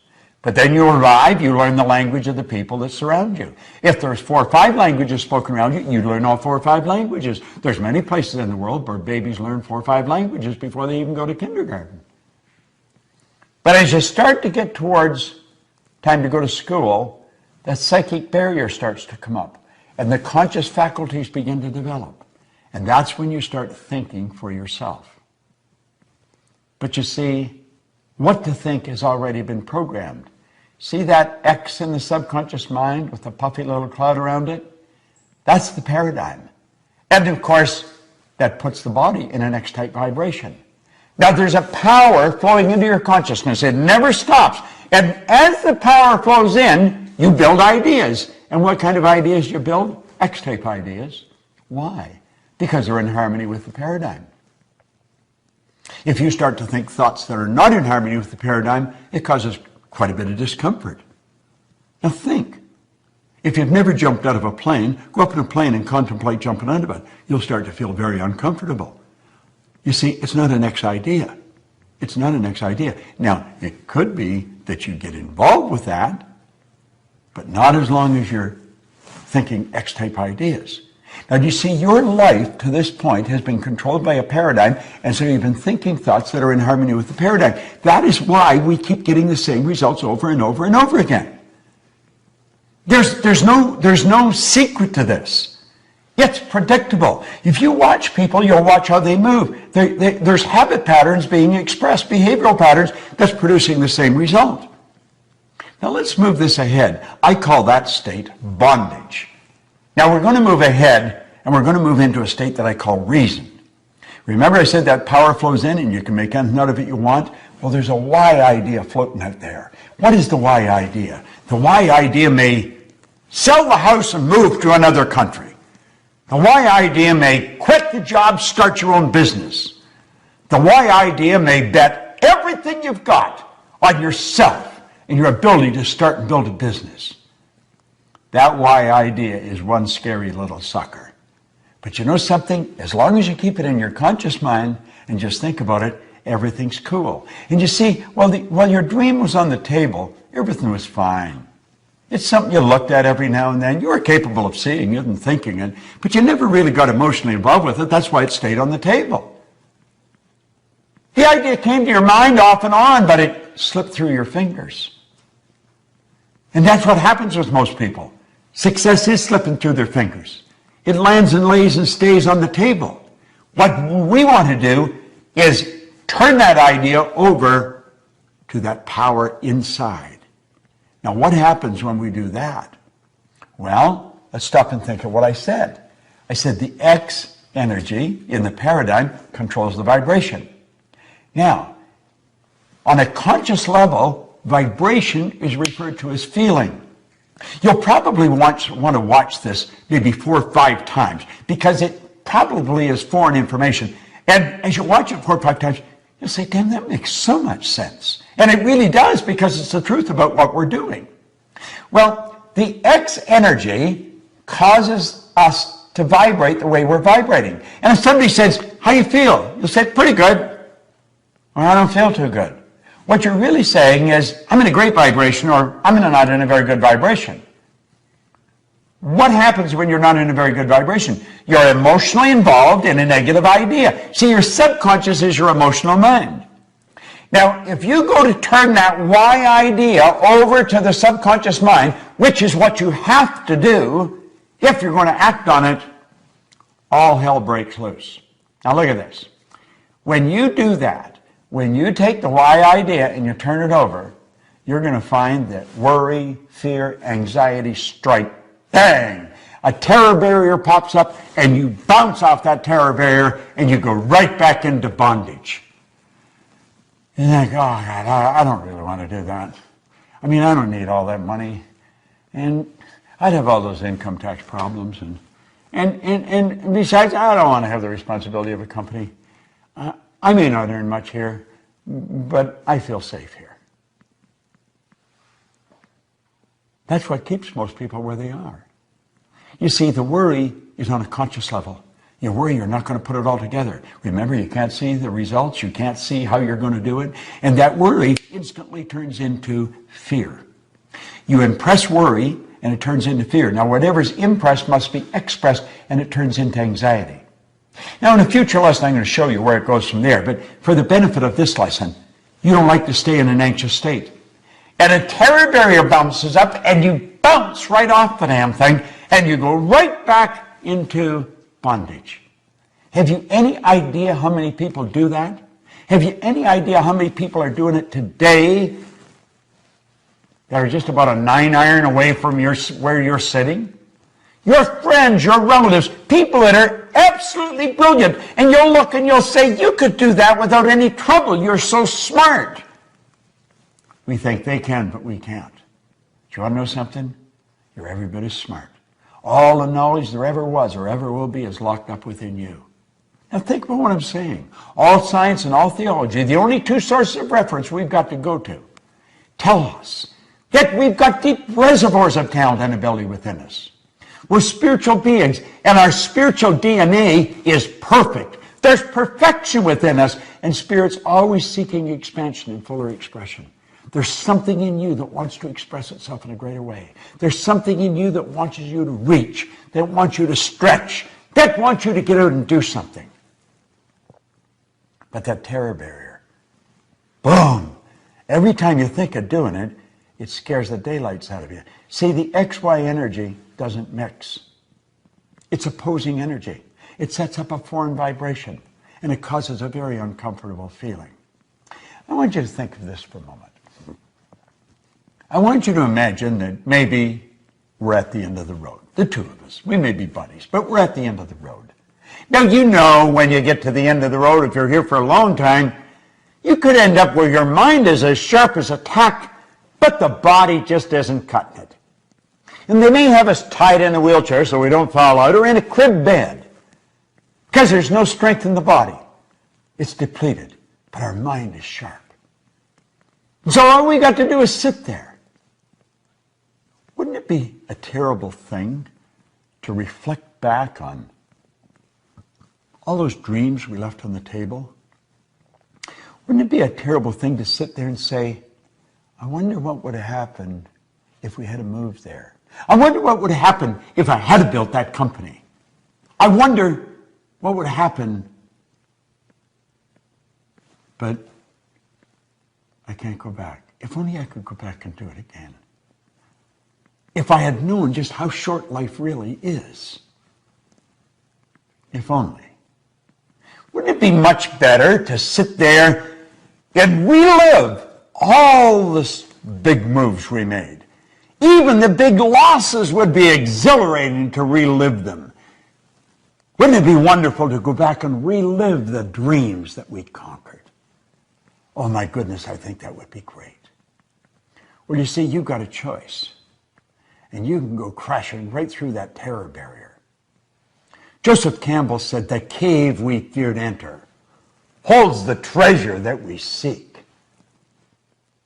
But then you arrive, you learn the language of the people that surround you. If there's 4 or 5 languages spoken around you, you learn all 4 or 5 languages. There's many places in the world where babies learn 4 or 5 languages before they even go to kindergarten. But as you start to get towards time to go to school, that psychic barrier starts to come up and the conscious faculties begin to develop. And that's when you start thinking for yourself. But you see, what to think has already been programmed. See that X in the subconscious mind with the puffy little cloud around it? That's the paradigm. And of course, that puts the body in an X-type vibration. Now there's a power flowing into your consciousness. It never stops. And as the power flows in, you build ideas. And what kind of ideas do you build? X-type ideas. Why? Because they're in harmony with the paradigm. If you start to think thoughts that are not in harmony with the paradigm, it causes quite a bit of discomfort. Now think. If you've never jumped out of a plane, go up in a plane and contemplate jumping out of it. You'll start to feel very uncomfortable. You see, it's not an X idea. It's not an X idea. Now, it could be that you get involved with that, but not as long as you're thinking X-type ideas. Now, do you see, your life to this point has been controlled by a paradigm, and so you've been thinking thoughts that are in harmony with the paradigm. That is why we keep getting the same results over and over and over again. There's no secret to this. It's predictable. If you watch people, you'll watch how they move. There's habit patterns being expressed, behavioral patterns that's producing the same result. Now let's move this ahead. I call that state bondage. Now we're going to move ahead, and we're going to move into a state that I call reason. Remember I said that power flows in and you can make anything out of it you want? Well, there's a why idea floating out there. What is the why idea? The why idea may sell the house and move to another country. The why idea may quit the job, start your own business. The why idea may bet everything you've got on yourself and your ability to start and build a business. That why idea is one scary little sucker. But you know something? As long as you keep it in your conscious mind and just think about it, everything's cool. And you see, while your dream was on the table, everything was fine. It's something you looked at every now and then. You were capable of seeing it and thinking it, but you never really got emotionally involved with it. That's why it stayed on the table. The idea came to your mind off and on, but it slipped through your fingers. And that's what happens with most people. Success is slipping through their fingers. It lands and lays and stays on the table. What we want to do is turn that idea over to that power inside. Now, what happens when we do that? Well, let's stop and think of what I said. I said the X energy in the paradigm controls the vibration. Now, on a conscious level, vibration is referred to as feeling. You'll probably want to watch this maybe 4 or 5 times because it probably is foreign information. And as you watch it 4 or 5 times, you'll say, damn, that makes so much sense. And it really does because it's the truth about what we're doing. Well, the X energy causes us to vibrate the way we're vibrating. And if somebody says, how do you feel? You'll say, pretty good. Or I don't feel too good. What you're really saying is, I'm in a great vibration or I'm not in a very good vibration. What happens when you're not in a very good vibration? You're emotionally involved in a negative idea. See, your subconscious is your emotional mind. Now, if you go to turn that why idea over to the subconscious mind, which is what you have to do if you're going to act on it, all hell breaks loose. Now look at this. When you do that, when you take the why idea and you turn it over, you're going to find that worry, fear, anxiety strike. Bang! A terror barrier pops up and you bounce off that terror barrier and you go right back into bondage. You think, oh God, I don't really want to do that. I mean, I don't need all that money. And I'd have all those income tax problems. And besides, I don't want to have the responsibility of a company. I may not earn much here, but I feel safe here. That's what keeps most people where they are. You see, the worry is on a conscious level. You worry you're not going to put it all together. Remember, you can't see the results. You can't see how you're going to do it. And that worry instantly turns into fear. You impress worry, and it turns into fear. Now, whatever's impressed must be expressed, and it turns into anxiety. Now, in a future lesson, I'm going to show you where it goes from there. But for the benefit of this lesson, you don't like to stay in an anxious state. And a terror barrier bounces up, and you bounce right off the damn thing, and you go right back into bondage. Have you any idea how many people do that? Have you any idea how many people are doing it today that are just about a 9-iron away from where you're sitting? Your friends, your relatives, people that are absolutely brilliant, and you'll look and you'll say, you could do that without any trouble. You're so smart. We think they can, but we can't. Do you want to know something? You're every bit as smart. All the knowledge there ever was or ever will be is locked up within you. Now think about what I'm saying. All science and all theology, the only two sources of reference we've got to go to, tell us that we've got deep reservoirs of talent and ability within us. We're spiritual beings, and our spiritual DNA is perfect. There's perfection within us, and Spirit's always seeking expansion and fuller expression. There's something in you that wants to express itself in a greater way. There's something in you that wants you to reach, that wants you to stretch, that wants you to get out and do something. But that terror barrier, boom, every time you think of doing it, it scares the daylights out of you. See, the XY energy doesn't mix. It's opposing energy. It sets up a foreign vibration, and it causes a very uncomfortable feeling. I want you to think of this for a moment. I want you to imagine that maybe we're at the end of the road. The two of us. We may be buddies, but we're at the end of the road. Now, you know when you get to the end of the road, if you're here for a long time, you could end up where your mind is as sharp as a tack, but the body just isn't cutting it. And they may have us tied in a wheelchair so we don't fall out, or in a crib bed, because there's no strength in the body. It's depleted, but our mind is sharp. So all we got to do is sit there. Wouldn't it be a terrible thing to reflect back on all those dreams we left on the table? Wouldn't it be a terrible thing to sit there and say, I wonder what would have happened if we had moved there? I wonder what would have happened if I had built that company. I wonder what would happen, but I can't go back. If only I could go back and do it again. If I had known just how short life really is. If only. Wouldn't it be much better to sit there and relive all the big moves we made? Even the big losses would be exhilarating to relive them. Wouldn't it be wonderful to go back and relive the dreams that we conquered? Oh my goodness, I think that would be great. Well, you see, you've got a choice. And you can go crashing right through that terror barrier. Joseph Campbell said, the cave we feared enter holds the treasure that we seek.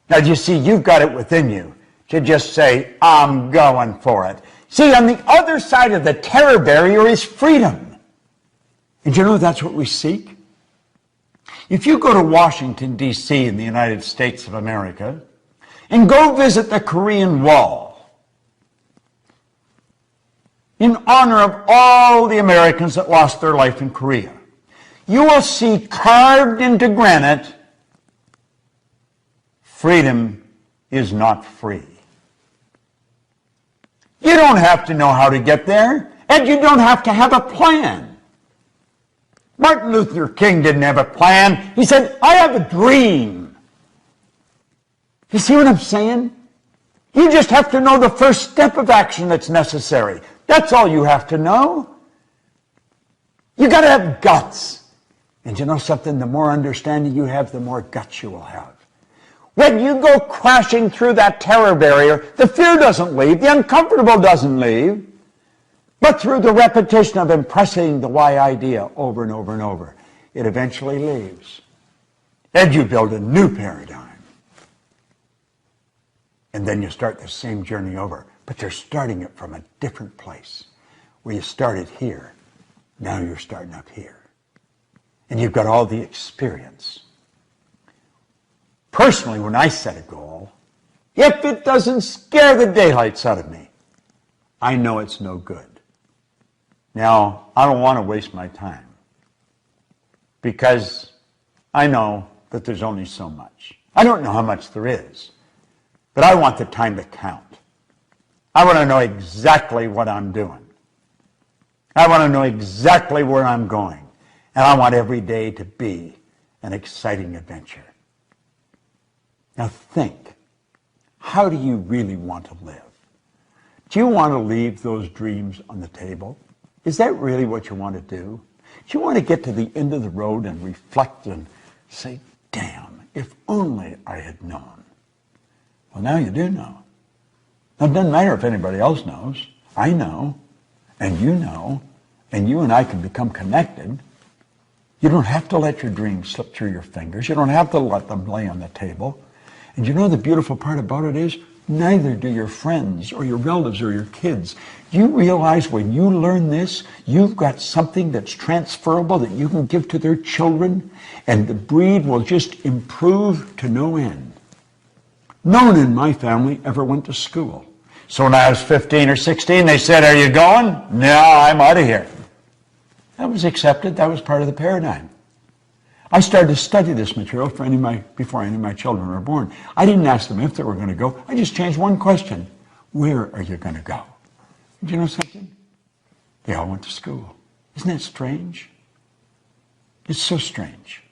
Now, you see, you've got it within you to just say, I'm going for it. See, on the other side of the terror barrier is freedom. And you know that's what we seek? If you go to Washington, D.C. in the United States of America and go visit the Korean Wall, in honor of all the Americans that lost their life in Korea, you will see carved into granite, freedom is not free. You don't have to know how to get there, and you don't have to have a plan. Martin Luther King didn't have a plan. He said, I have a dream. You see what I'm saying? You just have to know the first step of action that's necessary. That's all you have to know. You got to have guts. And you know something? The more understanding you have, the more guts you will have. When you go crashing through that terror barrier, the fear doesn't leave, the uncomfortable doesn't leave, but through the repetition of impressing the why idea over and over and over, it eventually leaves. And you build a new paradigm. And then you start the same journey over. But you're starting it from a different place. Where you started here, now you're starting up here. And you've got all the experience. Personally, when I set a goal, if it doesn't scare the daylights out of me, I know it's no good. Now, I don't want to waste my time because I know that there's only so much. I don't know how much there is, but I want the time to count. I want to know exactly what I'm doing. I want to know exactly where I'm going. And I want every day to be an exciting adventure. Now think, how do you really want to live? Do you want to leave those dreams on the table? Is that really what you want to do? Do you want to get to the end of the road and reflect and say, damn, if only I had known? Well, now you do know. Now, it doesn't matter if anybody else knows. I know, and you and I can become connected. You don't have to let your dreams slip through your fingers. You don't have to let them lay on the table. And you know the beautiful part about it is, neither do your friends or your relatives or your kids. You realize when you learn this, you've got something that's transferable that you can give to their children, and the breed will just improve to no end. No one in my family ever went to school. So when I was 15 or 16, they said, are you going? No, I'm out of here. That was accepted. That was part of the paradigm. I started to study this material before any of my children were born. I didn't ask them if they were going to go. I just changed one question. Where are you going to go? Do you know something? They all went to school. Isn't that strange? It's so strange.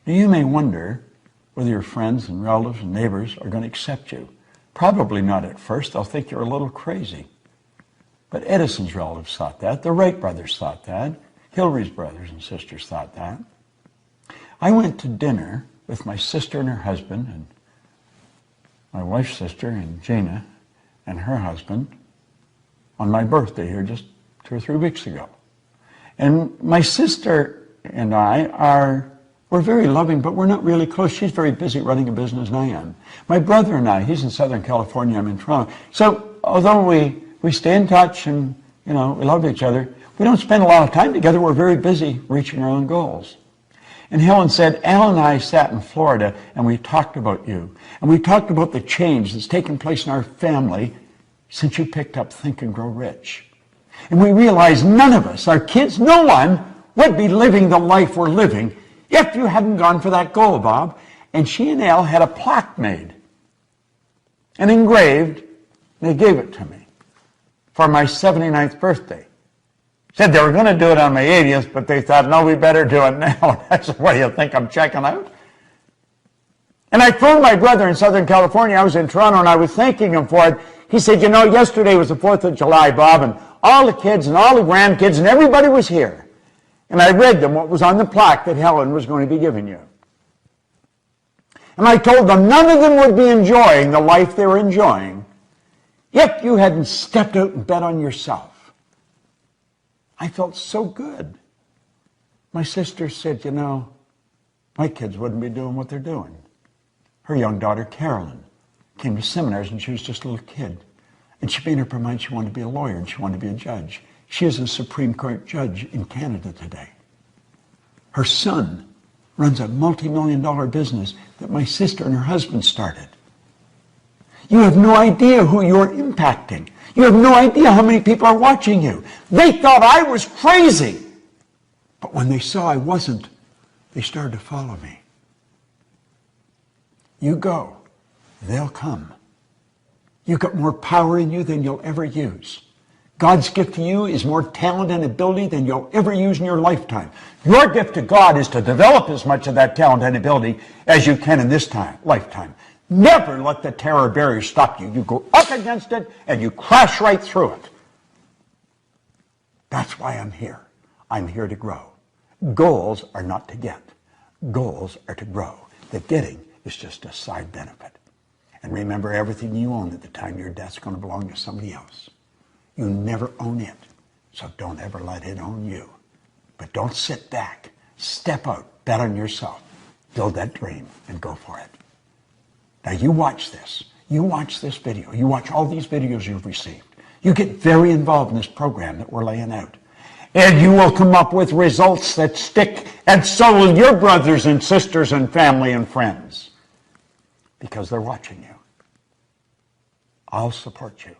Now you may wonder whether your friends and relatives and neighbors are going to accept you. Probably not at first. They'll think you're a little crazy. But Edison's relatives thought that. The Wright brothers thought that. Hillary's brothers and sisters thought that. I went to dinner with my sister and her husband, and my wife's sister, and Gina, and her husband, on my birthday here just 2 or 3 weeks ago. And my sister and we're very loving, but we're not really close. She's very busy running a business, and I am. My brother and I, he's in Southern California, I'm in Toronto. So although we stay in touch and, we love each other, we don't spend a lot of time together. We're very busy reaching our own goals. And Helen said, Al and I sat in Florida and we talked about you. And we talked about the change that's taken place in our family since you picked up Think and Grow Rich. And we realized none of us, our kids, no one would be living the life we're living if you hadn't gone for that goal, Bob. And she and Al had a plaque made and engraved, and they gave it to me for my 79th birthday. Said they were going to do it on my 80th, but they thought, no, we better do it now. I said, what do you think, I'm checking out? And I phoned my brother in Southern California. I was in Toronto, and I was thanking him for it. He said, yesterday was the 4th of July, Bob, and all the kids and all the grandkids and everybody was here. And I read them what was on the plaque that Helen was going to be giving you. And I told them none of them would be enjoying the life they were enjoying if you hadn't stepped out and bet on yourself. I felt so good. My sister said, my kids wouldn't be doing what they're doing. Her young daughter, Carolyn, came to seminars and she was just a little kid. And she made up her mind she wanted to be a lawyer and she wanted to be a judge. She is a Supreme Court judge in Canada today. Her son runs a multi-million-dollar business that my sister and her husband started. You have no idea who you're impacting. You have no idea how many people are watching you. They thought I was crazy. But when they saw I wasn't, they started to follow me. You go, they'll come. You've got more power in you than you'll ever use. God's gift to you is more talent and ability than you'll ever use in your lifetime. Your gift to God is to develop as much of that talent and ability as you can in this lifetime. Never let the terror barrier stop you. You go up against it and you crash right through it. That's why I'm here. I'm here to grow. Goals are not to get. Goals are to grow. The getting is just a side benefit. And remember, everything you own at the time of your death is going to belong to somebody else. You never own it, so don't ever let it own you. But don't sit back. Step out. Bet on yourself. Build that dream and go for it. Now you watch this. You watch this video. You watch all these videos you've received. You get very involved in this program that we're laying out. And you will come up with results that stick, and so will your brothers and sisters and family and friends. Because they're watching you. I'll support you.